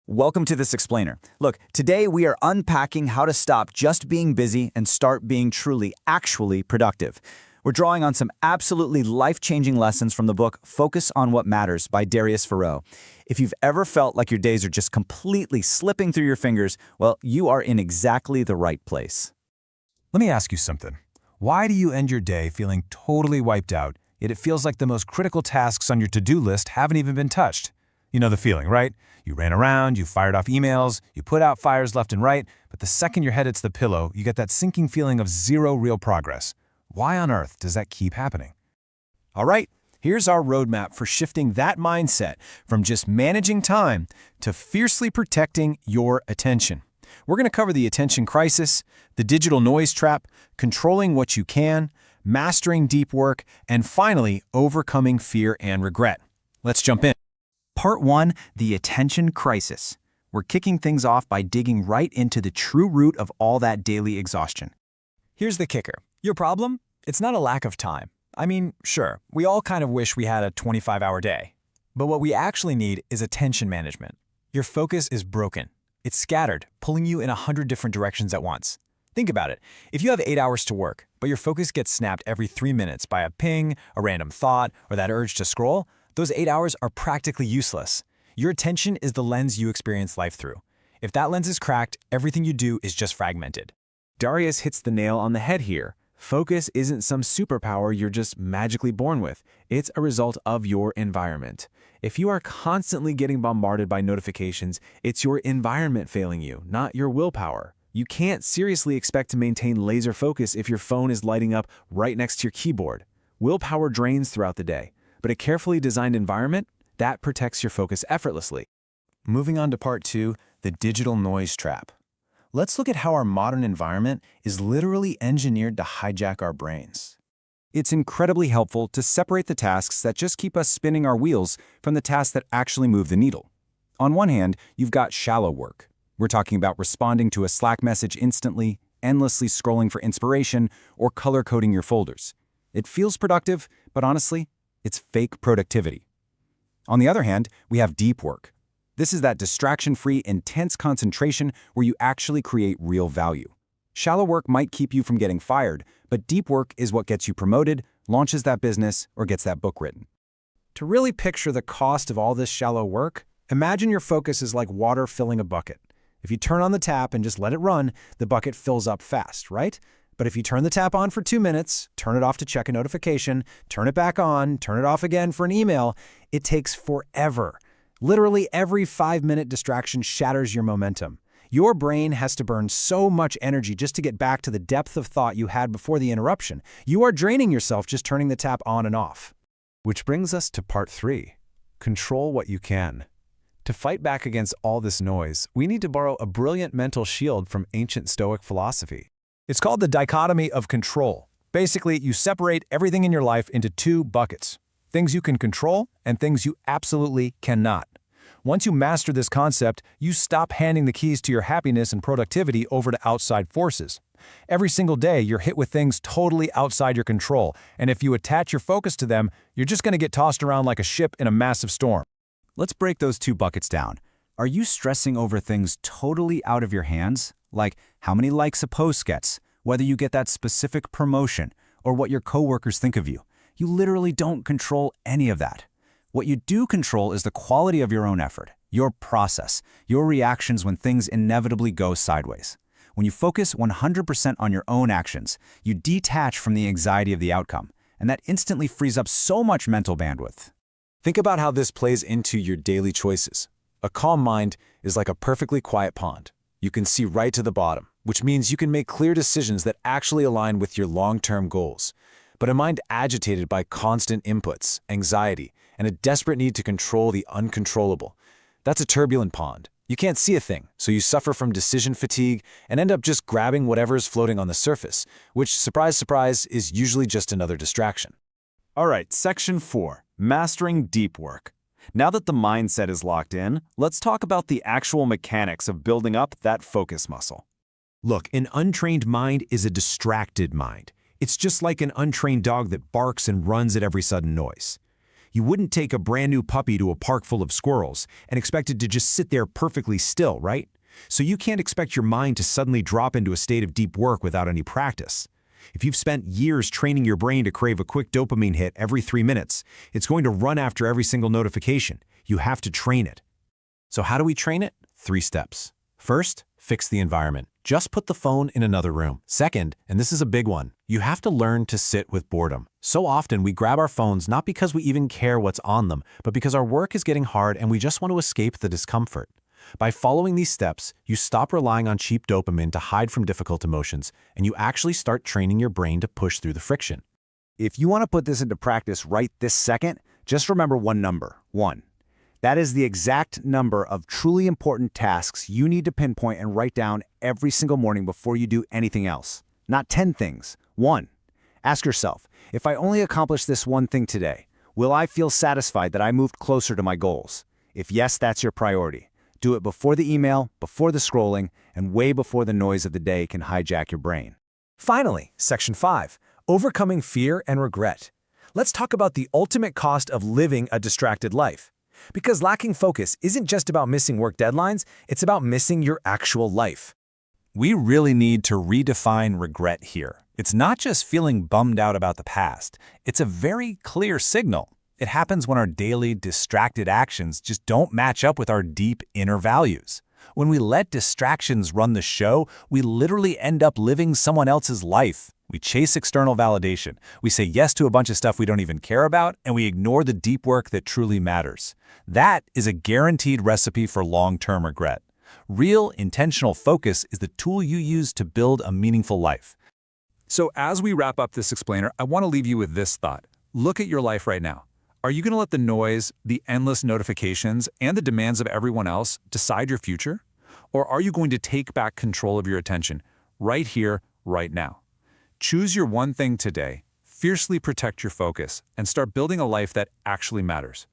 Welcome to this explainer. Look, today we are unpacking how to stop just being busy and start being truly, actually productive. We're drawing on some absolutely life-changing lessons from the book Focus on What Matters by Darius Foroux. If you've ever felt like your days are just completely slipping through your fingers, well, you are in exactly the right place. Let me ask you something. Why do you end your day feeling totally wiped out, yet it feels like the most critical tasks on your to-do list haven't even been touched? You know the feeling, right? You ran around, you fired off emails, you put out fires left and right, but the second your head hits the pillow, you get that sinking feeling of zero real progress. Why on earth does that keep happening? All right, here's our roadmap for shifting that mindset from just managing time to fiercely protecting your attention. We're going to cover the attention crisis, the digital noise trap, controlling what you can, mastering deep work, and finally, overcoming fear and regret. Let's jump in. Part 1, the attention crisis. We're kicking things off by digging right into the true root of all that daily exhaustion. Here's the kicker. Your problem? It's not a lack of time. I mean, sure, we all kind of wish we had a 25-hour day. But what we actually need is attention management. Your focus is broken. It's scattered, pulling you in 100 different directions at once. Think about it. If you have 8 hours to work, but your focus gets snapped every 3 minutes by a ping, a random thought, or that urge to scroll, those 8 hours are practically useless. Your attention is the lens you experience life through. If that lens is cracked, everything you do is just fragmented. Darius hits the nail on the head here. Focus isn't some superpower you're just magically born with. It's a result of your environment. If you are constantly getting bombarded by notifications, it's your environment failing you, not your willpower. You can't seriously expect to maintain laser focus if your phone is lighting up right next to your keyboard. Willpower drains throughout the day, but a carefully designed environment, that protects your focus effortlessly. Moving on to part 2, the digital noise trap. Let's look at how our modern environment is literally engineered to hijack our brains. It's incredibly helpful to separate the tasks that just keep us spinning our wheels from the tasks that actually move the needle. On one hand, you've got shallow work. We're talking about responding to a Slack message instantly, endlessly scrolling for inspiration, or color-coding your folders. It feels productive, but honestly, it's fake productivity. On the other hand, we have deep work. This is that distraction-free, intense concentration where you actually create real value. Shallow work might keep you from getting fired, but deep work is what gets you promoted, launches that business, or gets that book written. To really picture the cost of all this shallow work, imagine your focus is like water filling a bucket. If you turn on the tap and just let it run, the bucket fills up fast, right? But if you turn the tap on for 2 minutes, turn it off to check a notification, turn it back on, turn it off again for an email, it takes forever. Literally every 5-minute distraction shatters your momentum. Your brain has to burn so much energy just to get back to the depth of thought you had before the interruption. You are draining yourself just turning the tap on and off. Which brings us to part 3. Control what you can. To fight back against all this noise, we need to borrow a brilliant mental shield from ancient Stoic philosophy. It's called the dichotomy of control. Basically, you separate everything in your life into 2 buckets: things you can control and things you absolutely cannot. Once you master this concept, you stop handing the keys to your happiness and productivity over to outside forces. Every single day, you're hit with things totally outside your control, and if you attach your focus to them, you're just going to get tossed around like a ship in a massive storm. Let's break those 2 buckets down. Are you stressing over things totally out of your hands? Like how many likes a post gets, whether you get that specific promotion, or what your coworkers think of you? You literally don't control any of that. What you do control is the quality of your own effort, your process, your reactions when things inevitably go sideways. When you focus 100% on your own actions, you detach from the anxiety of the outcome, and that instantly frees up so much mental bandwidth. Think about how this plays into your daily choices. A calm mind is like a perfectly quiet pond. You can see right to the bottom, which means you can make clear decisions that actually align with your long-term goals. But a mind agitated by constant inputs, anxiety, and a desperate need to control the uncontrollable, that's a turbulent pond. You can't see a thing, so you suffer from decision fatigue and end up just grabbing whatever is floating on the surface, which, surprise, surprise, is usually just another distraction. All right, section 4, mastering deep work. Now that the mindset is locked in, let's talk about the actual mechanics of building up that focus muscle. Look, an untrained mind is a distracted mind. It's just like an untrained dog that barks and runs at every sudden noise. You wouldn't take a brand new puppy to a park full of squirrels and expect it to just sit there perfectly still, right? So you can't expect your mind to suddenly drop into a state of deep work without any practice. If you've spent years training your brain to crave a quick dopamine hit every 3 minutes, it's going to run after every single notification. You have to train it. So how do we train it? 3 steps. First, fix the environment. Just put the phone in another room. Second, and this is a big one, you have to learn to sit with boredom. So often we grab our phones not because we even care what's on them, but because our work is getting hard and we just want to escape the discomfort. By following these steps, you stop relying on cheap dopamine to hide from difficult emotions, and you actually start training your brain to push through the friction. If you want to put this into practice right this second, just remember one number, 1. That is the exact number of truly important tasks you need to pinpoint and write down every single morning before you do anything else. Not 10 things, 1. Ask yourself, if I only accomplish this one thing today, will I feel satisfied that I moved closer to my goals? If yes, that's your priority. Do it before the email, before the scrolling, and way before the noise of the day can hijack your brain. Finally, Section 5, overcoming fear and regret. Let's talk about the ultimate cost of living a distracted life. Because lacking focus isn't just about missing work deadlines, it's about missing your actual life. We really need to redefine regret here. It's not just feeling bummed out about the past. It's a very clear signal. It happens when our daily, distracted actions just don't match up with our deep inner values. When we let distractions run the show, we literally end up living someone else's life. We chase external validation. We say yes to a bunch of stuff we don't even care about, and we ignore the deep work that truly matters. That is a guaranteed recipe for long-term regret. Real, intentional focus is the tool you use to build a meaningful life. So as we wrap up this explainer, I want to leave you with this thought. Look at your life right now. Are you going to let the noise, the endless notifications, and the demands of everyone else decide your future? Or are you going to take back control of your attention right here, right now? Choose your one thing today, fiercely protect your focus, and start building a life that actually matters.